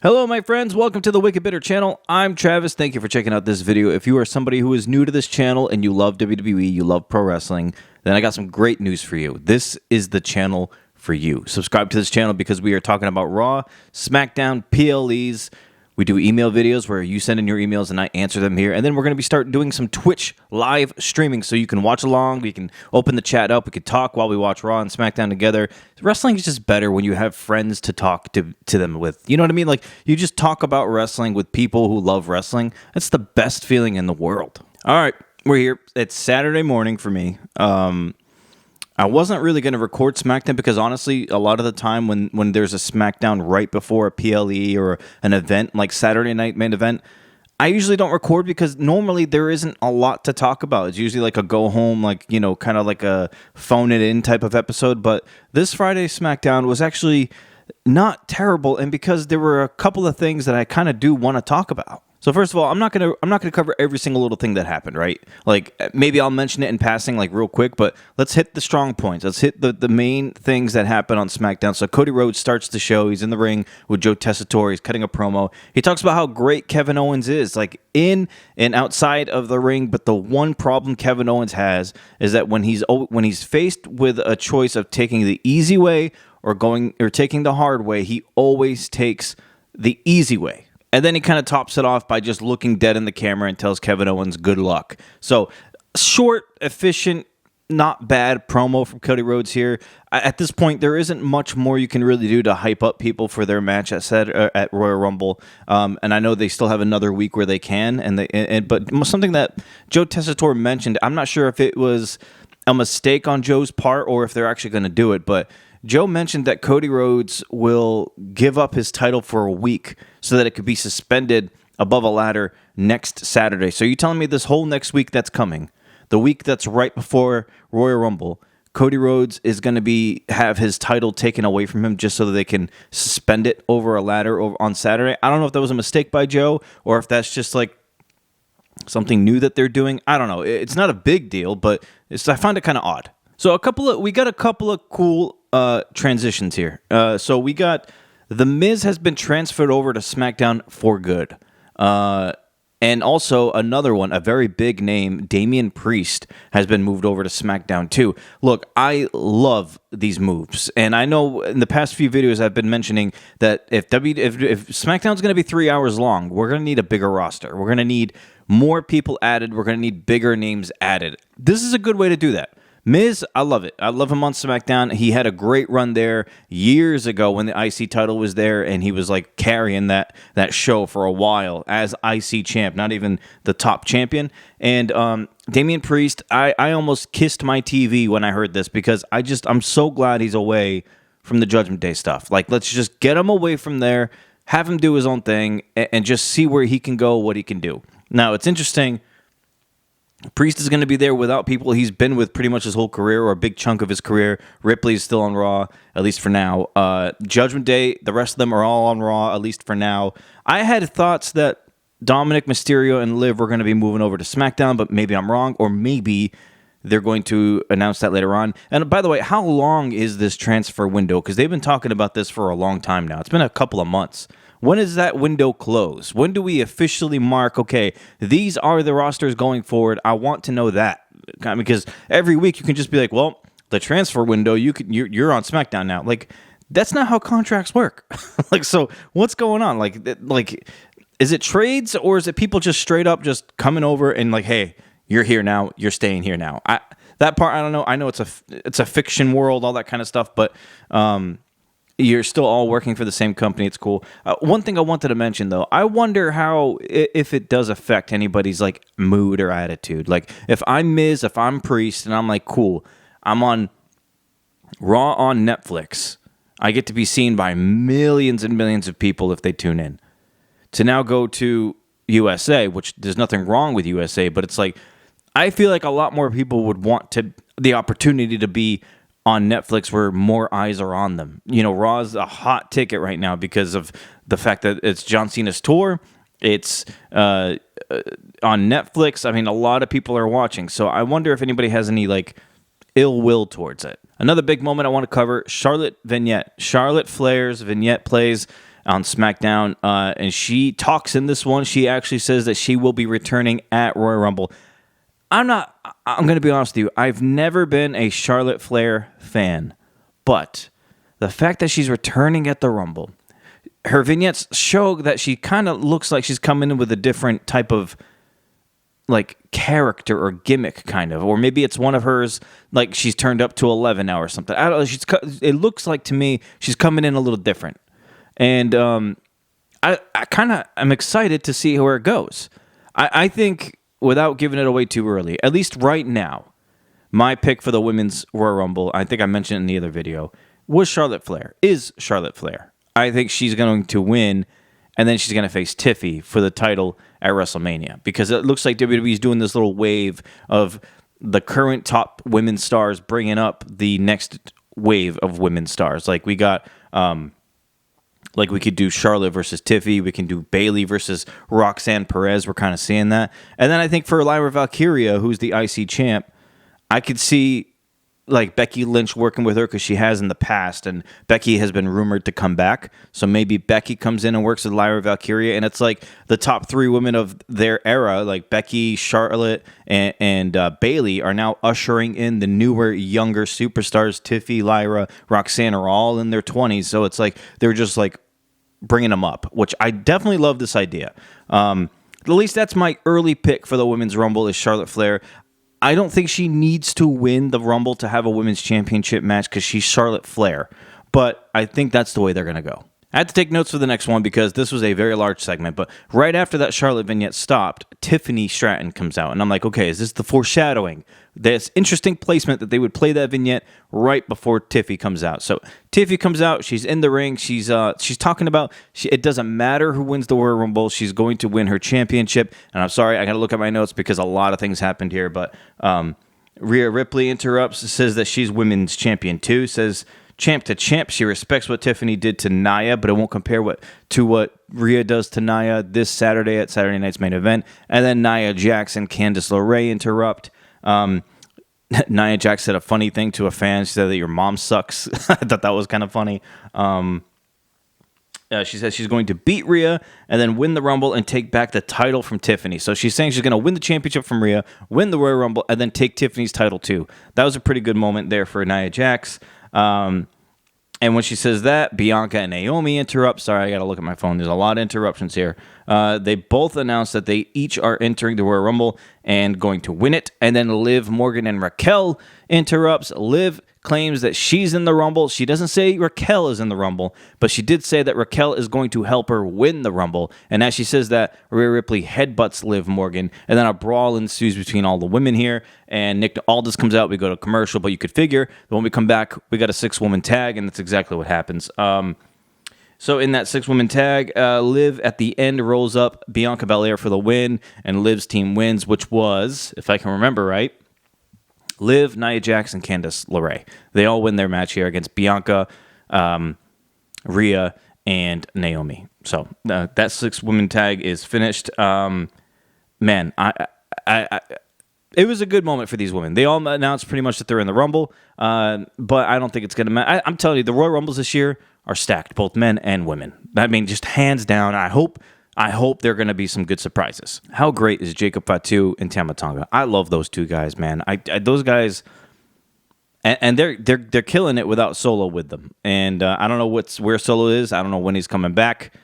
Hello, my friends. Welcome to the Wicked Bitter channel. I'm Travis. Thank you for checking out this video. If you are somebody who is new to this channel and you love WWE, you love pro wrestling, then I got some great news for you. This is the channel for you. Subscribe to this channel because we are talking about Raw, Smackdown, PLEs. We do email videos where you send in your emails and I answer them here. And then we're going to start doing some Twitch live streaming so you can watch along. We can open the chat up. We can talk while we watch Raw and SmackDown together. Wrestling is just better when you have friends to talk to them with. You know what I mean? Like, you just talk about wrestling with people who love wrestling. That's the best feeling in the world. All right, we're here. It's Saturday morning for me. I wasn't really going to record SmackDown because, honestly, a lot of the time when there's a SmackDown right before a PLE or an event, like Saturday Night Main Event, I usually don't record because normally there isn't a lot to talk about. It's usually like a go-home, like, you know, kind of like a phone-it-in type of episode. But this Friday SmackDown was actually not terrible, and because there were a couple of things that I kind of do want to talk about. So first of all, I'm not gonna cover every single little thing that happened, right? Like, maybe I'll mention it in passing, like, real quick, but let's hit the strong points. Let's hit the main things that happened on SmackDown. So Cody Rhodes starts the show. He's in the ring with Joe Tessitore. He's cutting a promo. He talks about how great Kevin Owens is, like, in and outside of the ring. But the one problem Kevin Owens has is that when he's faced with a choice of taking the easy way or taking the hard way, he always takes the easy way. And then he kind of tops it off by just looking dead in the camera and tells Kevin Owens good luck. So, short, efficient, not bad promo from Cody Rhodes here. At this point, there isn't much more you can really do to hype up people for their match at Royal Rumble. And I know they still have another week where they can. But something that Joe Tessitore mentioned, I'm not sure if it was a mistake on Joe's part or if they're actually going to do it, but Joe mentioned that Cody Rhodes will give up his title for a week so that it could be suspended above a ladder next Saturday. So you're telling me this whole next week that's coming, the week that's right before Royal Rumble, Cody Rhodes is going to have his title taken away from him just so that they can suspend it over a ladder on Saturday? I don't know if that was a mistake by Joe or if that's just like something new that they're doing. I don't know. It's not a big deal, but I find it kind of odd. So we got a couple of cool transitions here. So we got The Miz has been transferred over to SmackDown for good. And also another one, a very big name, Damien Priest, has been moved over to SmackDown too. Look, I love these moves. And I know in the past few videos I've been mentioning that if SmackDown's going to be 3 hours long, we're going to need a bigger roster. We're going to need more people added. We're going to need bigger names added. This is a good way to do that. Miz, I love it. I love him on SmackDown. He had a great run there years ago when the IC title was there, and he was like carrying that show for a while as IC champ, not even the top champion. And Damien Priest, I almost kissed my TV when I heard this because I'm so glad he's away from the Judgment Day stuff. Like, let's just get him away from there, have him do his own thing, and just see where he can go, what he can do. Now, it's interesting. Priest is going to be there without people he's been with pretty much his whole career, or a big chunk of his career. Ripley is still on Raw, at least for now. Judgment Day, the rest of them are all on Raw, at least for now. I had thoughts that Dominic Mysterio and Liv were going to be moving over to SmackDown, but maybe I'm wrong, or maybe they're going to announce that later on. And by the way, how long is this transfer window? Because they've been talking about this for a long time now. It's been a couple of months. When does that window close? When do we officially mark, okay, these are the rosters going forward? I want to know that. Because every week you can just be like, well, the transfer window, you're on SmackDown now. Like, that's not how contracts work. Like, so what's going on? Like, is it trades, or is it people just straight up just coming over and like, hey, you're here now, you're staying here now? That part, I don't know. I know it's a fiction world, all that kind of stuff, but you're still all working for the same company. It's cool. One thing I wanted to mention, though, I wonder if it does affect anybody's like mood or attitude. Like, if I'm Miz, if I'm Priest, and I'm like, cool, I'm on Raw on Netflix. I get to be seen by millions and millions of people if they tune in. To now go to USA, which there's nothing wrong with USA, but it's like, I feel like a lot more people would want the opportunity to be on Netflix where more eyes are on them. You know, Raw is a hot ticket right now because of the fact that it's John Cena's tour. It's on Netflix. I mean, a lot of people are watching. So I wonder if anybody has any like ill will towards it. Another big moment I want to cover, Charlotte vignette. Charlotte Flair's vignette plays on SmackDown, and she talks in this one. She actually says that she will be returning at Royal Rumble. I'm going to be honest with you. I've never been a Charlotte Flair fan, but the fact that she's returning at the Rumble, her vignettes show that she kind of looks like she's coming in with a different type of like character or gimmick, kind of, or maybe it's one of hers, like she's turned up to 11 now or something. I don't know. It looks like to me she's coming in a little different, and I kind of am excited to see where it goes. I think, without giving it away too early, at least right now, my pick for the Women's Royal Rumble, I think I mentioned in the other video, was Charlotte Flair. Is Charlotte Flair. I think she's going to win, and then she's going to face Tiffany for the title at WrestleMania, because it looks like WWE is doing this little wave of the current top women's stars bringing up the next wave of women's stars. Like we got, like we could do Charlotte versus Tiffany. We can do Bayley versus Roxanne Perez. We're kind of seeing that. And then I think for Lyra Valkyria, who's the IC champ, I could see like Becky Lynch working with her, because she has in the past, and Becky has been rumored to come back. So maybe Becky comes in and works with Lyra Valkyria, and it's like the top three women of their era, like Becky, Charlotte, and Bayley, are now ushering in the newer, younger superstars. Tiffany, Lyra, Roxanne are all in their 20s. So it's like they're just like bringing them up, which I definitely love this idea. At least that's my early pick for the Women's Rumble, is Charlotte Flair. I don't think she needs to win the Rumble to have a women's championship match, because she's Charlotte Flair. But I think that's the way they're going to go. I had to take notes for the next one because this was a very large segment. But right after that Charlotte vignette stopped, Tiffany Stratton comes out. And I'm like, okay, is this the foreshadowing? This interesting placement that they would play that vignette right before Tiffany comes out. So Tiffany comes out. She's in the ring. She's talking about it doesn't matter who wins the Royal Rumble. She's going to win her championship. And I'm sorry, I got to look at my notes because a lot of things happened here. But Rhea Ripley interrupts, says that she's women's champion too, says champ to champ. She respects what Tiffany did to Nia, but it won't compare to what Rhea does to Nia this Saturday at Saturday Night's Main Event. And then Nia Jax and Candice LeRae interrupt. Nia Jax said a funny thing to a fan. She said that your mom sucks. I thought that was kind of funny. She says she's going to beat Rhea and then win the Rumble and take back the title from Tiffany. So she's saying she's going to win the championship from Rhea, win the Royal Rumble, and then take Tiffany's title too. That was a pretty good moment there for Nia Jax. And when she says that, Bianca and Naomi interrupt. Sorry, I got to look at my phone. There's a lot of interruptions here. They both announced that they each are entering the Royal Rumble and going to win it. And then Liv Morgan and Raquel interrupts. Liv claims that she's in the Rumble. She doesn't say Raquel is in the Rumble, but she did say that Raquel is going to help her win the Rumble. And as she says that, Rhea Ripley headbutts Liv Morgan, and then a brawl ensues between all the women here. And Nick Aldis comes out. We go to commercial, but you could figure that when we come back, we got a 6-woman tag, and that's exactly what happens. So in that 6-woman tag, Liv at the end rolls up Bianca Belair for the win, and Liv's team wins, which was, if I can remember right, Liv, Nia Jax, and Candice LeRae. They all win their match here against Bianca, Rhea, and Naomi. So that 6-woman tag is finished. Man, it was a good moment for these women. They all announced pretty much that they're in the Rumble, but I don't think it's going to matter. I'm telling you, the Royal Rumbles this year are stacked, both men and women. I mean, just hands down. I hope there are going to be some good surprises. How great is Jacob Fatu and Tama Tonga? I love those two guys, man. Those guys, and they're killing it without Solo with them. And I don't know where Solo is. I don't know when he's coming back.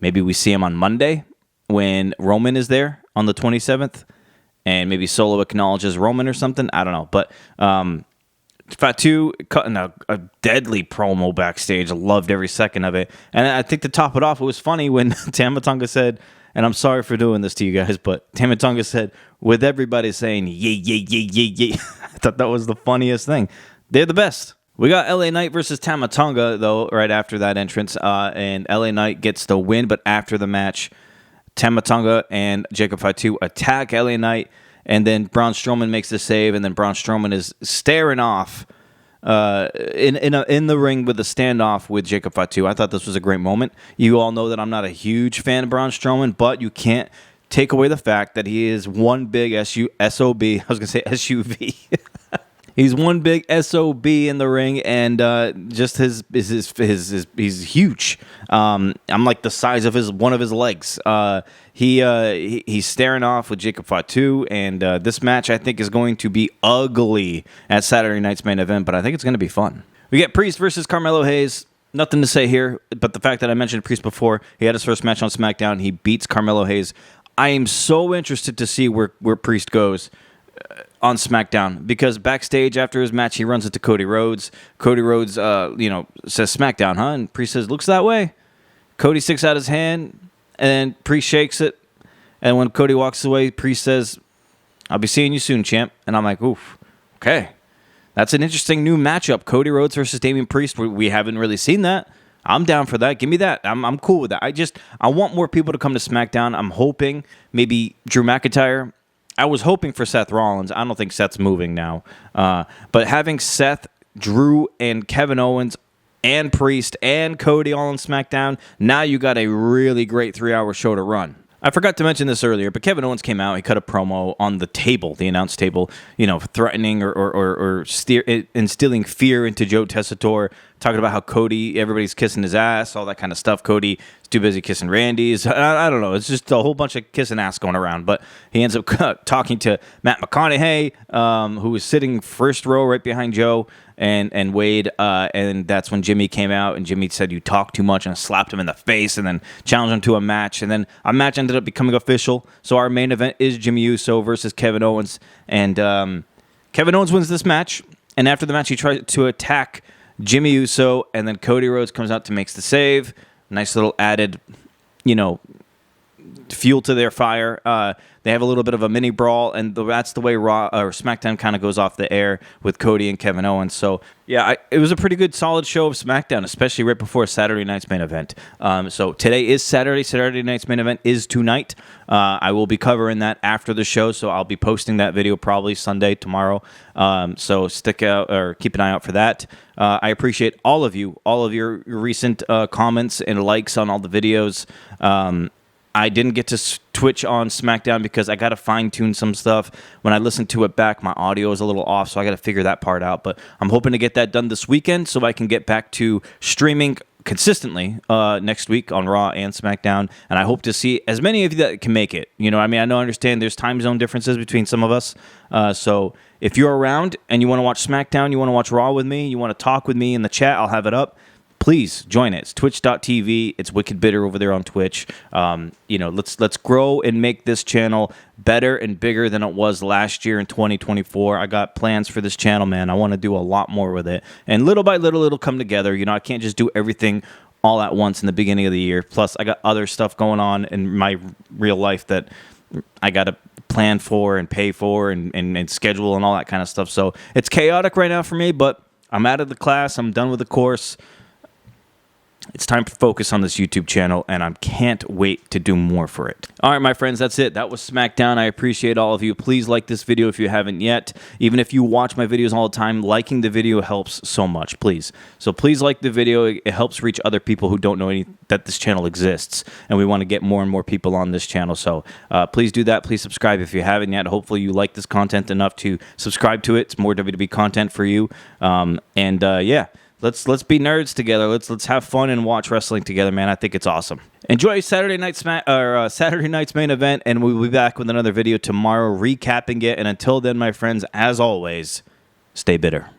Maybe we see him on Monday when Roman is there on the 27th, and maybe Solo acknowledges Roman or something. I don't know, but Fatu cutting a deadly promo backstage. I loved every second of it. And I think to top it off, it was funny when Tama Tonga said, and I'm sorry for doing this to you guys, but Tama Tonga said, with everybody saying, yeah. I thought that was the funniest thing. They're the best. We got LA Knight versus Tama Tonga, though, right after that entrance. And LA Knight gets the win, but after the match, Tama Tonga and Jacob Fatu attack LA Knight. And then Braun Strowman makes the save, and then Braun Strowman is staring off in the ring with the standoff with Jacob Fatu. I thought this was a great moment. You all know that I'm not a huge fan of Braun Strowman, but you can't take away the fact that he is one big SOB. I was going to say SUV. He's one big SOB in the ring, and just he's huge. I'm like the size of one of his legs. He's staring off with Jacob Fatu, and this match I think is going to be ugly at Saturday night's main event, but I think it's going to be fun. We get Priest versus Carmelo Hayes. Nothing to say here, but the fact that I mentioned Priest before, he had his first match on SmackDown. He beats Carmelo Hayes. I am so interested to see where Priest goes on SmackDown, because backstage after his match, he runs into Cody Rhodes. Cody Rhodes, says, "SmackDown, huh?" And Priest says, "Looks that way." Cody sticks out his hand, and Priest shakes it. And when Cody walks away, Priest says, "I'll be seeing you soon, champ." And I'm like, oof, okay. That's an interesting new matchup. Cody Rhodes versus Damien Priest. We haven't really seen that. I'm down for that. Give me that. I'm cool with that. I want more people to come to SmackDown. I'm hoping maybe Drew McIntyre. I was hoping for Seth Rollins. I don't think Seth's moving now. But having Seth, Drew, and Kevin Owens, and Priest, and Cody all on SmackDown, now you got a really great 3-hour show to run. I forgot to mention this earlier, but Kevin Owens came out. He cut a promo on the table, the announce table, threatening or instilling fear into Joe Tessitore, talking about how Cody, everybody's kissing his ass, all that kind of stuff. Cody is too busy kissing Randy's. I don't know. It's just a whole bunch of kissing ass going around. But he ends up talking to Matt McConaughey, who was sitting first row right behind Joe and Wade, and that's when Jimmy came out, and Jimmy said, "You talk too much," and slapped him in the face, and then challenged him to a match, and then a match ended up becoming official. So our main event is Jimmy Uso versus Kevin Owens, and Kevin Owens wins this match, and after the match, he tries to attack Jimmy Uso, and then Cody Rhodes comes out to makes the save. Nice little added, fuel to their fire. They have a little bit of a mini brawl, and that's the way Raw or SmackDown kind of goes off the air with Cody and Kevin Owens. So yeah, it was a pretty good, solid show of SmackDown, especially right before Saturday night's main event. So today is Saturday. Saturday night's main event is tonight. I will be covering that after the show, so I'll be posting that video probably Sunday, tomorrow. So stick out or keep an eye out for that. I appreciate all of your recent comments and likes on all the videos. I didn't get to Twitch on SmackDown because I got to fine-tune some stuff. When I listened to it back, my audio is a little off, so I got to figure that part out. But I'm hoping to get that done this weekend so I can get back to streaming consistently next week on Raw and SmackDown. And I hope to see as many of you that can make it. I understand there's time zone differences between some of us. So if you're around and you want to watch SmackDown, you want to watch Raw with me, you want to talk with me in the chat, I'll have it up. Please join it. It's twitch.tv. It's Wicked Bitter over there on Twitch. Let's grow and make this channel better and bigger than it was last year in 2024. I got plans for this channel, man. I want to do a lot more with it. And little by little, it'll come together. I can't just do everything all at once in the beginning of the year. Plus, I got other stuff going on in my real life that I got to plan for and pay for and schedule and all that kind of stuff. So it's chaotic right now for me, but I'm out of the class. I'm done with the course. It's time to focus on this YouTube channel, and I can't wait to do more for it. All right, my friends, that's it. That was SmackDown. I appreciate all of you. Please like this video if you haven't yet. Even if you watch my videos all the time, liking the video helps so much, please. So please like the video. It helps reach other people who don't know that this channel exists, and we want to get more and more people on this channel. So please do that. Please subscribe if you haven't yet. Hopefully you like this content enough to subscribe to it. It's more WWE content for you. Yeah. Let's be nerds together. Let's have fun and watch wrestling together, man. I think it's awesome. Enjoy Saturday night's main event, and we'll be back with another video tomorrow recapping it. And until then, my friends, as always, stay bitter.